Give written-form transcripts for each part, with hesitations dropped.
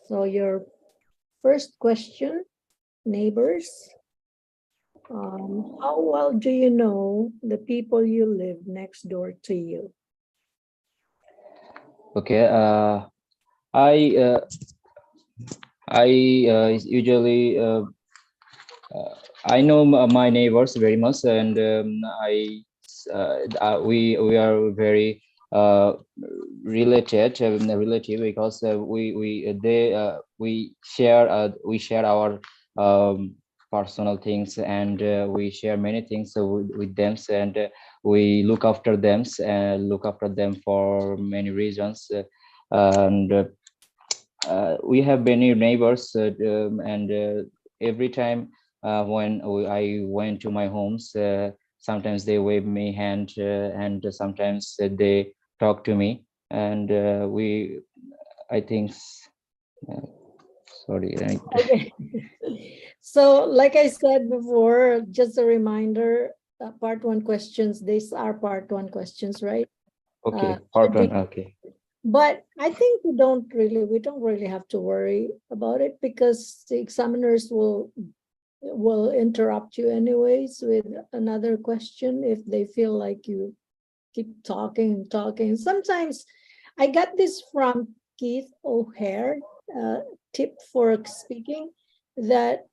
So your first question, neighbors. How well do you know the people you live next door to you? Okay. I usually I know my neighbors very much, and we are very relative because we share our personal things, and we share many things with them, and we look after them for many reasons, and we have many neighbors, and every time when I went to my homes, sometimes they wave me hand, and sometimes they talk to me, and I think, uh, sorry. Okay. So like I said before, just a reminder, part one questions, these are part one questions, right? Okay, Should part be, one. Okay. but I think we don't really have to worry about it, because the examiners will interrupt you anyways with another question if they feel like you keep talking and talking. Sometimes I got this from Keith O'Hare, tip for speaking, that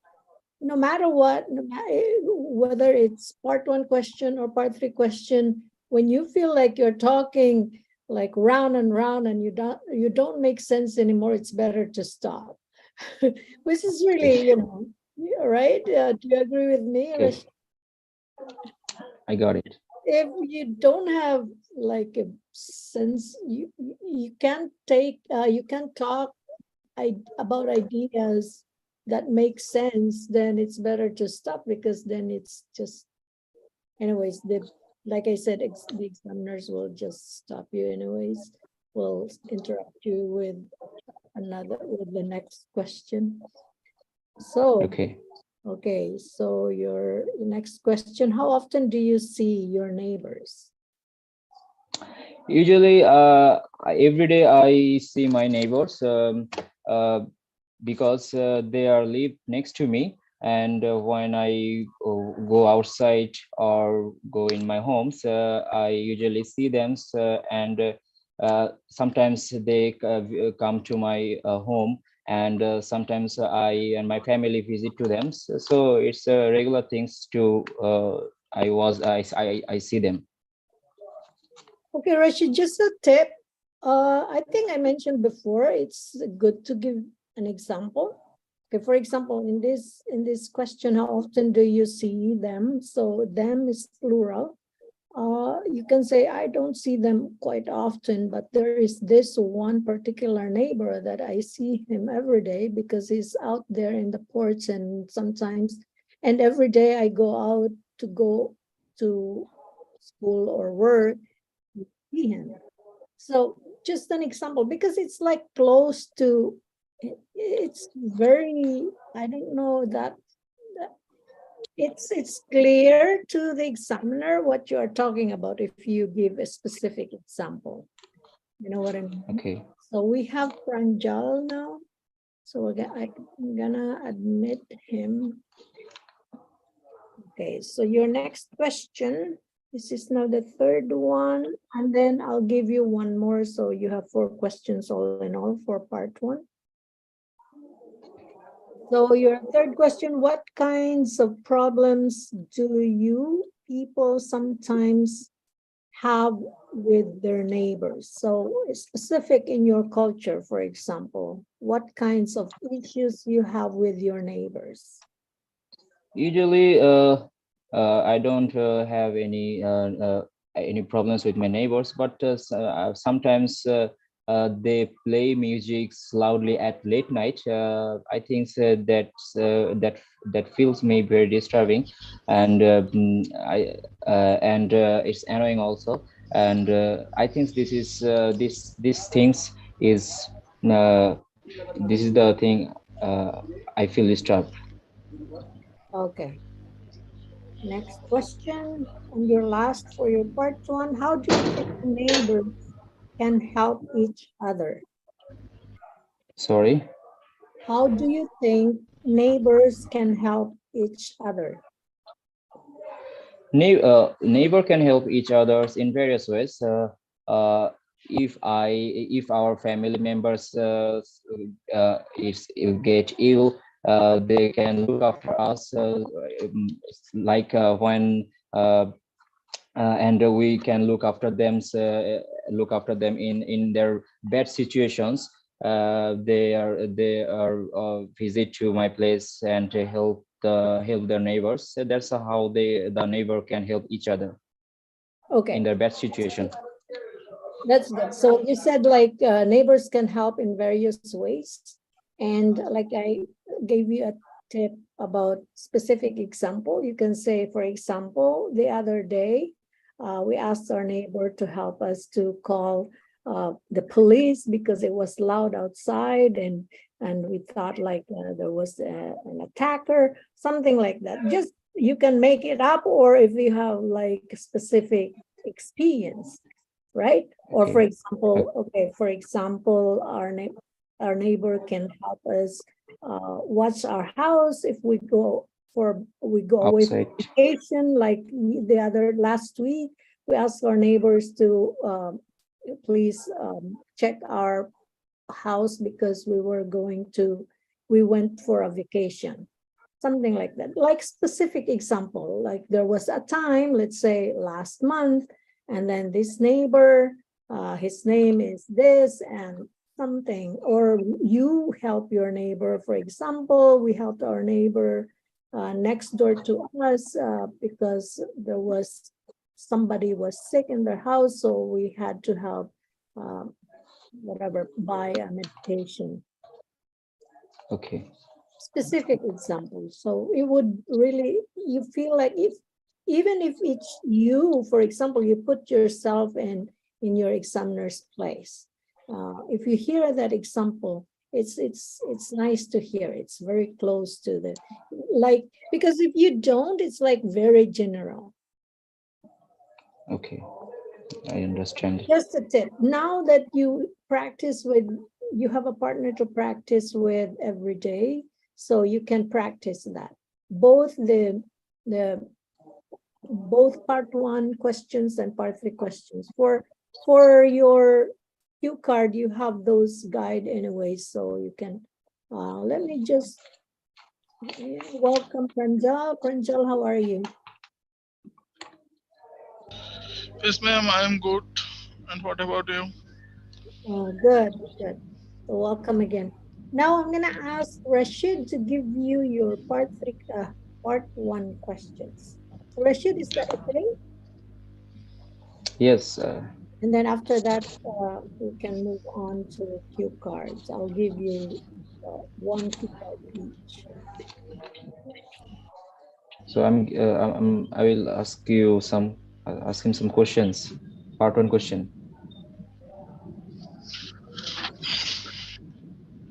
no matter what, whether it's part one question or part three question, when you feel like you're talking like round and round and you don't make sense anymore, it's better to stop. Which is really, right? Do you agree with me, Okay, Rashid? I got it. If you don't have like a sense, you can't you can talk about ideas that make sense, then it's better to stop, because then it's just, anyways, like I said, the examiners will just stop you anyways, will interrupt you with the next question. So Okay. okay, so your next question, how often do you see your neighbors? Usually, every day I see my neighbors, because they are live next to me, and when I go outside or go in my homes, I usually see them, and sometimes they come to my home, and sometimes I and my family visit to them. So it's regular things to I see them. Okay, Rashid, just a tip. I think I mentioned before, it's good to give an example. Okay, for example, in this question, how often do you see them? So them is plural. You can say, I don't see them quite often, but there is this one particular neighbor that I see him every day, because he's out there in the porch, and sometimes, and every day I go to school or work, see him. So just an example, because it's like close to, it's very, I don't know that it's clear to the examiner what you are talking about if you give a specific example. You know what I mean? Okay. So we have Pranjal now. So I'm gonna admit him. Okay, so your next question, this is now the third one, and then I'll give you one more, so you have 4 questions all in all for part one. So your third question, what kinds of problems do you people sometimes have with their neighbors? So specific in your culture, for example, what kinds of issues you have with your neighbors? Usually, I don't have any problems with my neighbors, but sometimes they play music loudly at late night. I think that feels me very disturbing, and it's annoying also. And I think these things is uh, this is the thing I feel disturbed. Okay. Next question, and your last for your part one. How do you treat neighbors can help each other? Sorry. How do you think neighbors can help each other? Neighbor can help each others in various ways. Uh, if our family members if get ill, they can look after us, like when and we can look after them in their bad situations. They are visit to my place and to help their neighbors. So that's how the neighbor can help each other in Okay, their bad situation. that's good. So you said like neighbors can help in various ways. And like I gave you a tip about specific example. You can say, for example, the other day, we asked our neighbor to help us to call the police because it was loud outside, and we thought like there was an attacker, something like that. Just you can make it up, or if you have like specific experience, right? Or for Okay. example, okay, for example, our neighbor can help us watch our house if we go away for Outside. vacation. Like the other last week, we asked our neighbors to please check our house because we went for a vacation, something like that. Like specific example, like there was a time, let's say last month, and then this neighbor, his name is this and something, or you help your neighbor. For example, we helped our neighbor next door to us because there was somebody was sick in their house, so we had to help whatever, buy a medication. Okay. Specific examples. So it would really, you feel like if, even if it's you, for example, you put yourself in your examiner's place. If you hear that example, it's nice to hear. It's very close to the, like, because if you don't, it's like very general. Okay, I understand. Just a tip. Now that you practice with, you have a partner to practice with every day, so you can practice that. Both the both part one questions and part three questions. For your cue card, you have those guide anyway, so you can. Let me just welcome Pranjal. Pranjal, how are you? Yes, ma'am, I am good. And what about you? Good, good. So welcome again. Now I'm gonna ask Rashid to give you your part three, part one questions. So Rashid, is that Yes. okay? Yes. And then after that, we can move on to cue cards. I'll give you one cue card each. So I will ask him some questions. Part one question.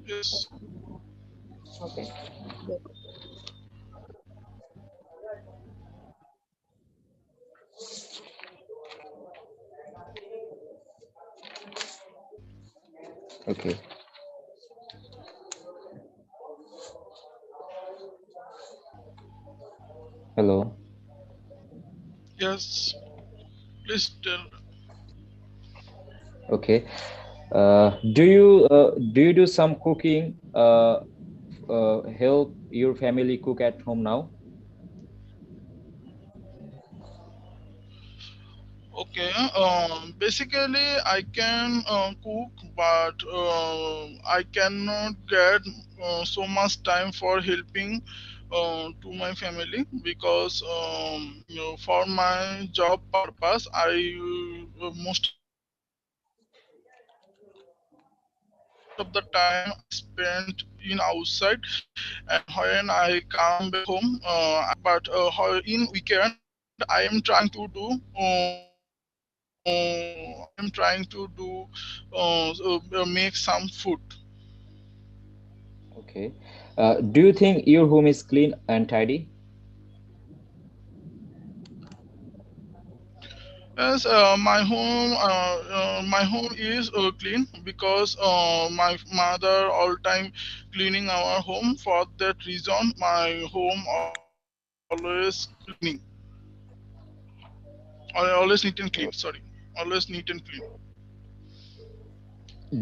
Yes. Okay, good. Okay. Hello. Yes. Please tell. Okay. Do you do some cooking? Help your family cook at home now? Okay. Basically, I can cook, but I cannot get so much time for helping to my family because for my job purpose, most of the time I spend in outside, and when I come back home, I am trying to cook. But in weekend, I am trying to do. Make some food. Okay. Do you think your home is clean and tidy? Yes, my home is clean because my mother all time cleaning our home. For that reason, my home always cleaning, always neat and clean. Sorry, always neat and clean.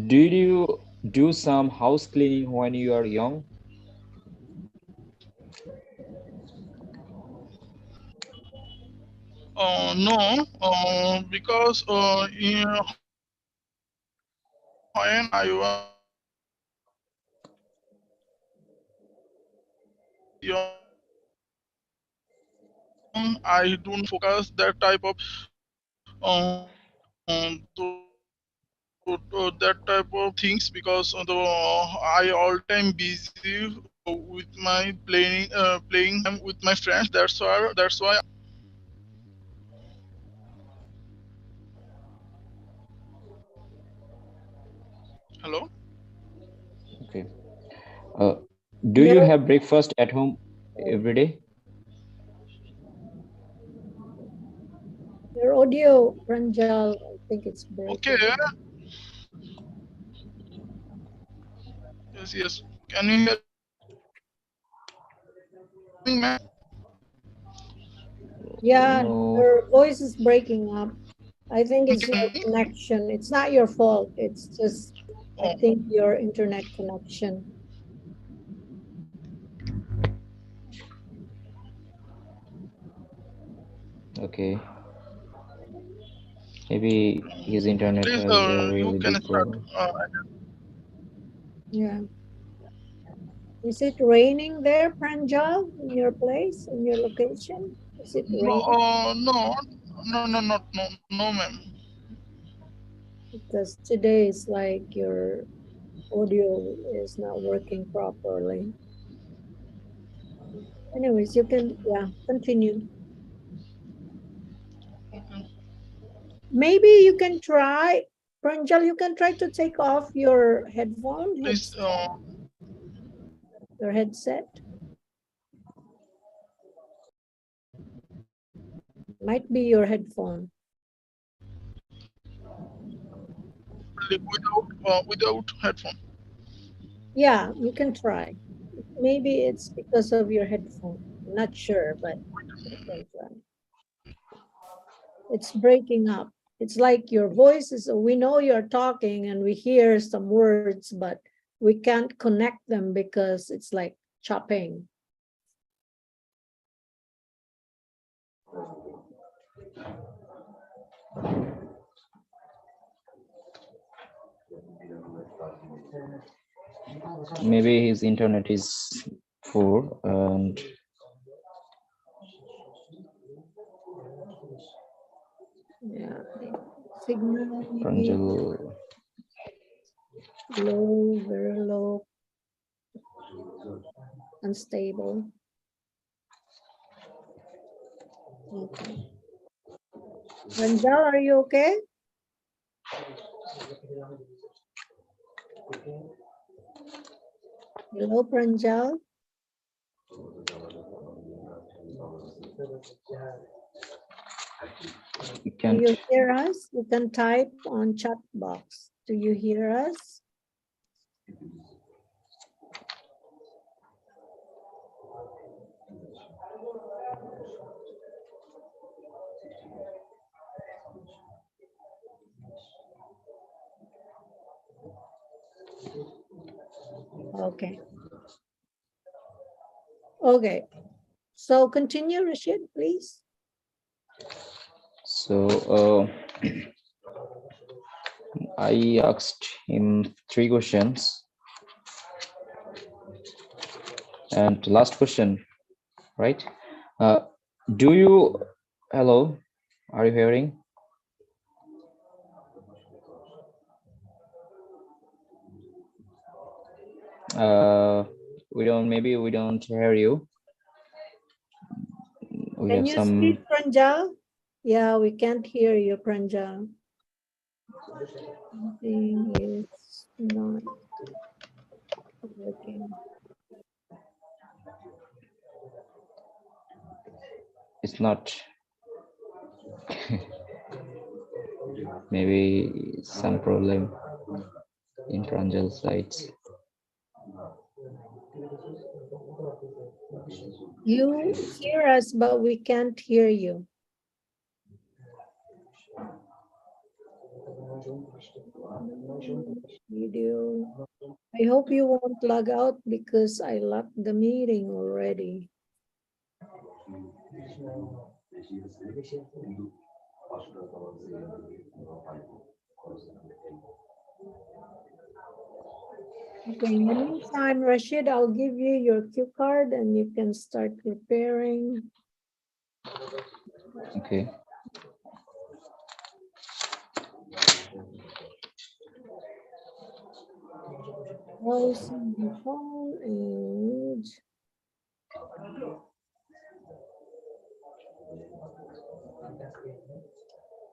Did you do some house cleaning when you are young? No, because when I was young, I do not focus that type of that type of things because I all time busy with my playing time with my friends. That's why. Hello. Okay. Uh, do you Your have breakfast at home every day? your audio, Ranjal, I think it's Okay. breaking. Yes. Yes. Can you hear me, ma'am? Yeah, No. your voice is breaking up. I think Can it's you your hear me? connection. It's not your fault. It's just, I Oh, think, your internet connection. Okay. Maybe his internet please, has a you really can big start. problem. Yeah. Is it raining there, Pranjal, in your place, in your location? Is it No, raining? no, ma'am. Because today is like your audio is not working properly. Anyways, you can, yeah, continue. Maybe you can try, Pranjal, you can try to take off your Please, your headset. Might be your headphone. without headphone. Yeah, you can try. Maybe it's because of your headphone. I'm not sure, but you can try. It's breaking up. It's like your voice is, we know you're talking and we hear some words, but we can't connect them because it's like chopping. Maybe his internet is poor and Yeah, signal maybe Pranjal. low, very low, unstable. Okay. Ranjal, are you okay? Hello, Pranjal. You Do can't. you hear us? You can type on chat box. Do you hear us? Okay. Okay. So continue, Rashid, please. So I asked him three questions, and last question, right? Uh, do you? Hello, are you hearing? Uh, we don't. Maybe we don't hear you. We Can have you speak, some. Pranjal? Yeah, we can't hear you, Pranjal. Something is not working. It's not. maybe some problem in Pranjal sites. You hear us, but we can't hear you. Video. I hope you won't log out because I locked the meeting already. Okay, in the meantime, Rashid, I'll give you your cue card and you can start preparing. Okay. Voice on the phone and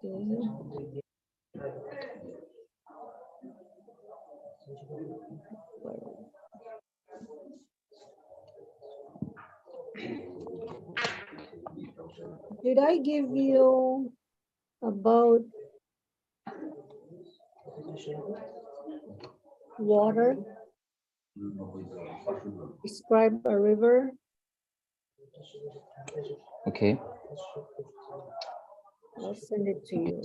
okay. Did I give you about water? Describe a river. Okay. I'll send it to you.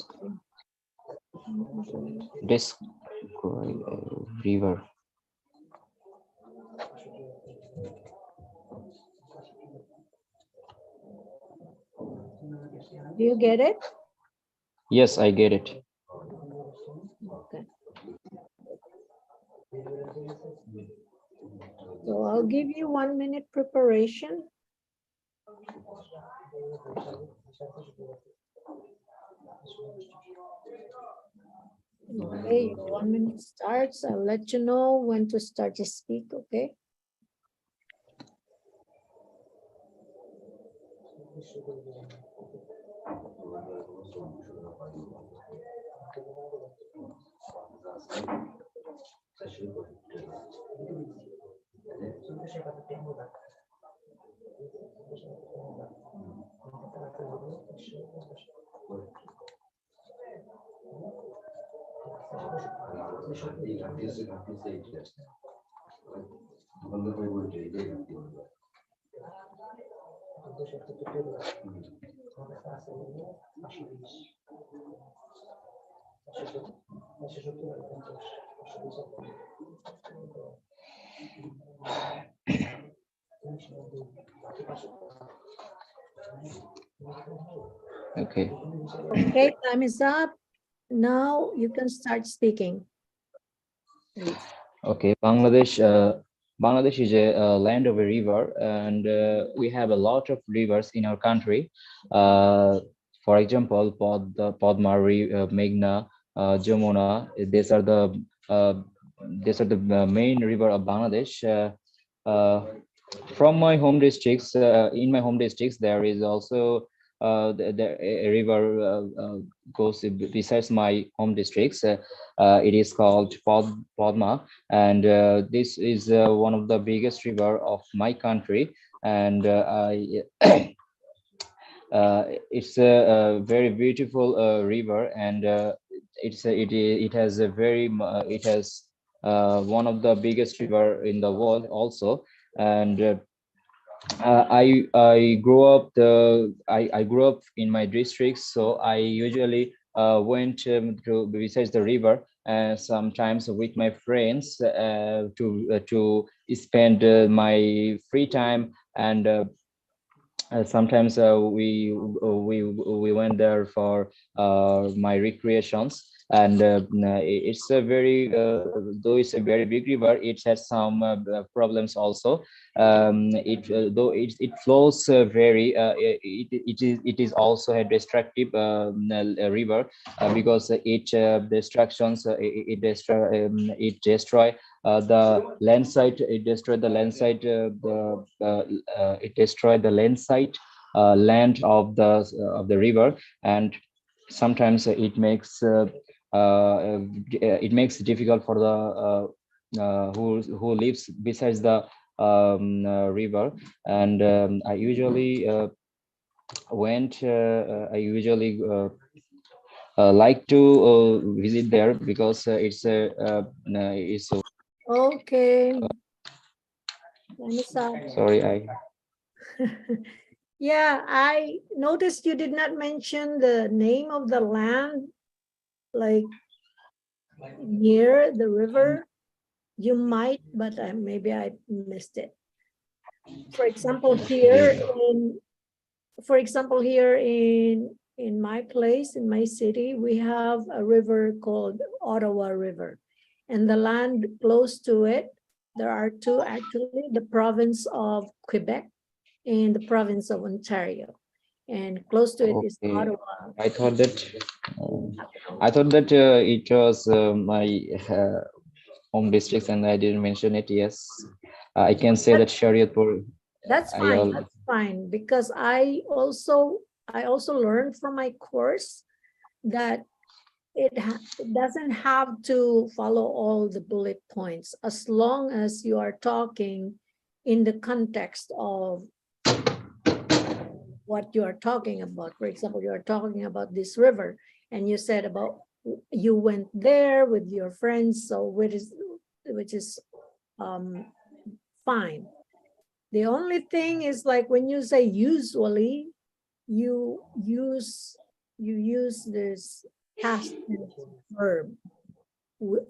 Okay. Describe a river. Do you get it? Yes, I get it. Okay. So I'll give you 1 minute preparation. Okay, your 1 minute starts. I'll let you know when to start to speak, okay? Okay. Okay, time is up. Now you can start speaking. Please. Okay, Bangladesh is a land of a river, and we have a lot of rivers in our country. For example, Padma, Meghna, Jamuna. Uh, these are the main river of Bangladesh. Uh, from my home districts, in my home districts, there is also a river goes besides my home districts. It is called Padma, and this is one of the biggest river of my country, and it's a very beautiful river, and it has a it has one of the biggest river in the world also, and I grew up in my district, so I usually went to besides the river, sometimes with my friends to spend my free time, and sometimes we went there for my recreations, and it's a very though it's a very big river, it has some problems also. Though it flows very it is also a destructive river, because it destroy the landside. It destroyed the landside. It destroyed the landside land of the river, and sometimes it makes it difficult for the who lives besides the river. And I usually like to visit there because it's Okay. sorry, I Yeah, I noticed you did not mention the name of the land, like near the river. You might, but maybe I missed it. For example, here in my place, in my city, we have a river called Ottawa River, and the land close to it, there are two actually, the province of Quebec and the province of Ontario, and close to it is okay. Ottawa. I thought that it was my home districts, and I didn't mention it. Yes, I can say that Shariatpur. That's I fine. all That's fine, because I also learned from my course that it doesn't have to follow all the bullet points, as long as you are talking in the context of what you are talking about. For example, you are talking about this river, and you said about you went there with your friends, so which is fine. The only thing is, like, when you say usually, you use this past tense verb.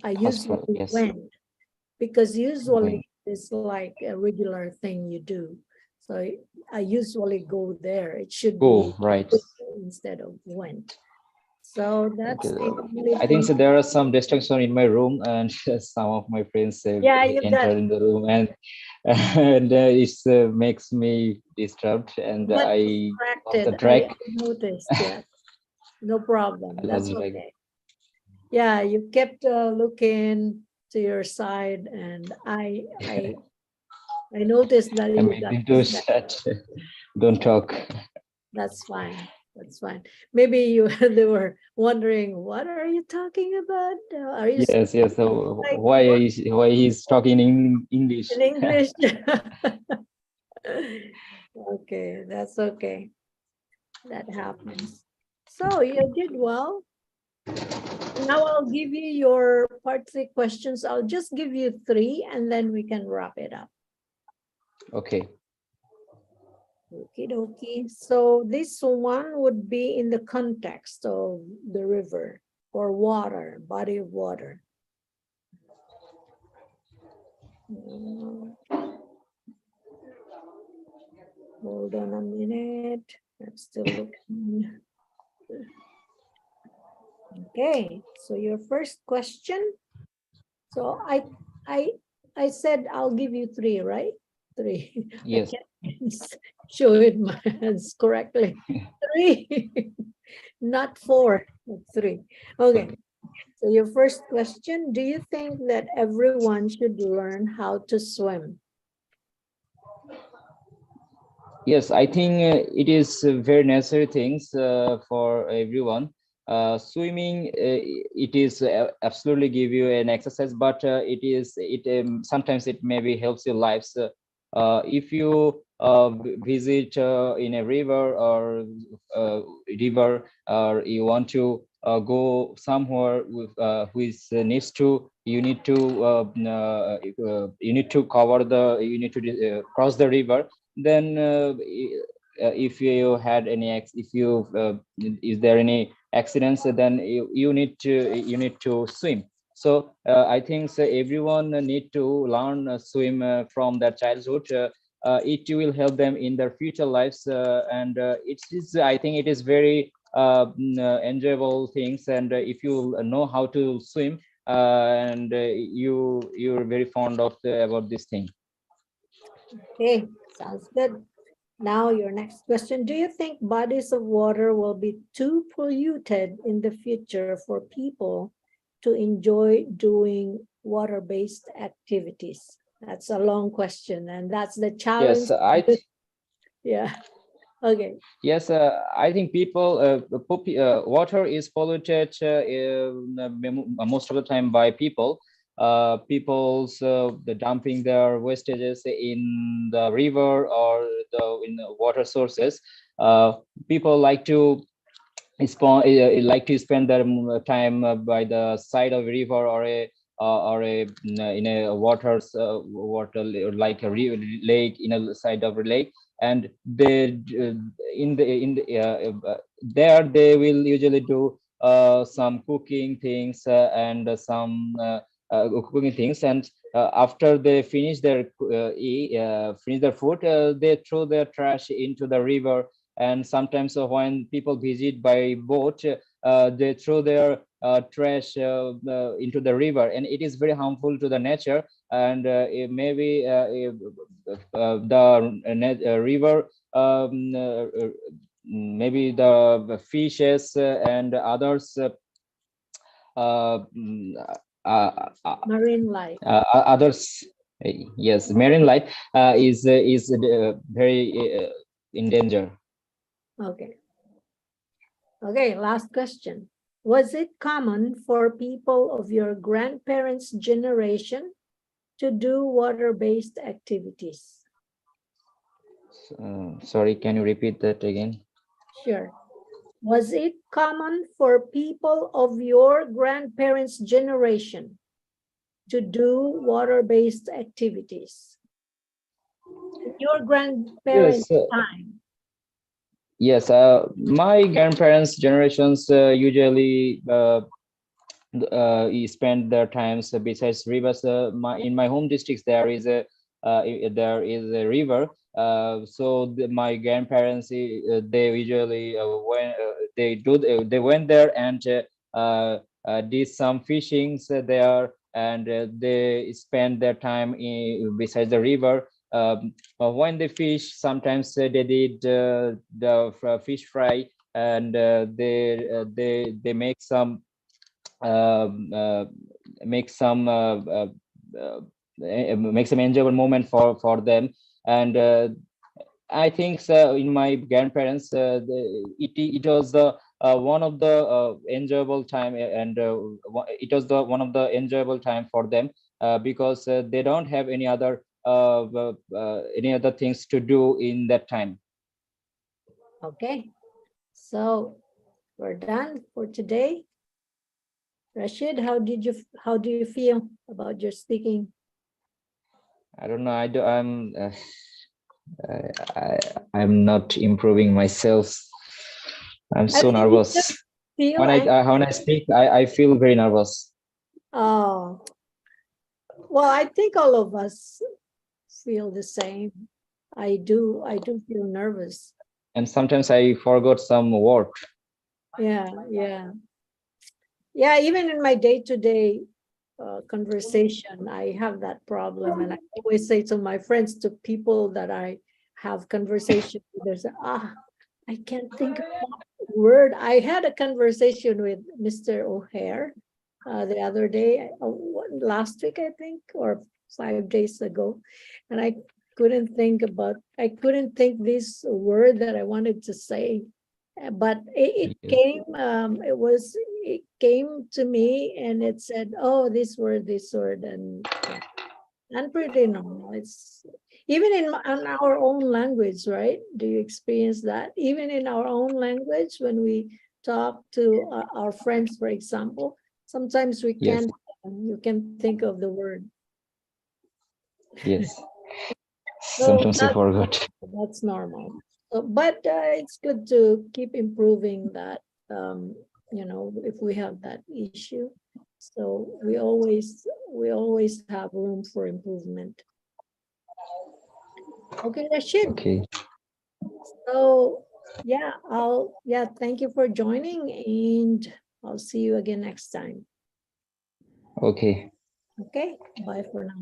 I past one. usually Yes. went, because When. usually it's like a regular thing you do. So I usually go there. It should be Go right. instead of went. So that's Okay. the only I think thing. so. There are some distraction in my room, and some of my friends have Yeah, you've got entered in the room, and it makes me disturbed, and much I lost the distracted. I track. noticed. Yeah, no problem. I That's lost the track. okay. Yeah, you kept looking to your side, and I noticed that I you made got them to distracted. chat. Don't talk. That's fine. That's fine. Maybe they were wondering, what are you talking about? Are you Yes, yes. speaking So like what why he's talking in English? in English? Okay, that's okay. That happens. So you did well. Now I'll give you your part 3 questions. I'll just give you 3, and then we can wrap it up. Okay. Okie dokie. So this one would be in the context of the river or water, body of water. Hold on a minute. I'm still looking. Okay, so your first question. So I said I'll give you 3, right? 3. I Yes. can't show it my hands correctly. 3, not 4, but 3. Okay. So your first question, do you think that everyone should learn how to swim? Yes, I think it is very necessary things for everyone. Swimming, it is absolutely give you an exercise, but sometimes it maybe helps your lives. If you visit in a river, or you want to go somewhere with which needs to you need to cover you need to cross the river. Then if you had any if you is there any accidents, then you need to swim. So I think so everyone need to learn swim from their childhood. It will help them in their future lives, and it is, I think it is very enjoyable things. And if you know how to swim, and you're very fond of about this thing. Okay, sounds good. Now your next question. Do you think bodies of water will be too polluted in the future for people to enjoy doing water-based activities? That's a long question, and that's the challenge. Yes, Yeah. Okay. yes, I think people, water is polluted most of the time by people. People's the dumping their wastages in the river or in the water sources. People like to like to spend their time by the side of a river or a in a water like a lake, in a side of a lake, and they there they will usually do some cooking things and some cooking things, and after they finish their food, they throw their trash into the river. And sometimes when people visit by boat, they throw their trash into the river, and it is very harmful to the nature. And it maybe the river, maybe the fishes and others, mm, Marine life. others, yes, marine life is very in danger. Okay. Okay, last question. Was it common for people of your grandparents' generation to do water-based activities? Sorry, can you repeat that again? Sure. Was it common for people of your grandparents' generation to do water-based activities? In your grandparents' Yes, time. yes. My grandparents' generations usually spend their times besides rivers. In my home districts, there is a river. So my grandparents, they usually they went there and did some fishings there, and they spend their time besides the river. When they fish, sometimes they did the fish fry, and they um, uh, make some make some enjoyable moment for them. And I think so in my grandparents, it was the one of the enjoyable time, and it was the one of the enjoyable time for them, because they don't have any other things to do in that time. Okay. So we're done for today. Rashid, how do you feel about your speaking? I don't know. I'm not improving myself. I'm so nervous. Feel When I speak, I feel very nervous. Oh, well, I think all of us feel the same. I do feel nervous. And sometimes I forgot some word. Yeah. Yeah, even in my day-to-day conversation, I have that problem. And I always say to my friends, to people that I have conversation with, they say, I can't think of that word. I had a conversation with Mr. O'Hare the other day, last week, I think, or 5 days ago. And I couldn't think this word that I wanted to say. But it came, it came to me and it said, oh, this word, and pretty normal. It's even in our own language, right? Do you experience that? Even in our own language, when we talk to our friends, for example, sometimes we Yes. can't, you can think of the word. Yes. So Sometimes I forgot. that's normal. So, but it's good to keep improving that, if we have that issue. So we always have room for improvement. Okay, Rashid. Okay. So thank you for joining, and I'll see you again next time. Okay. Okay, bye for now.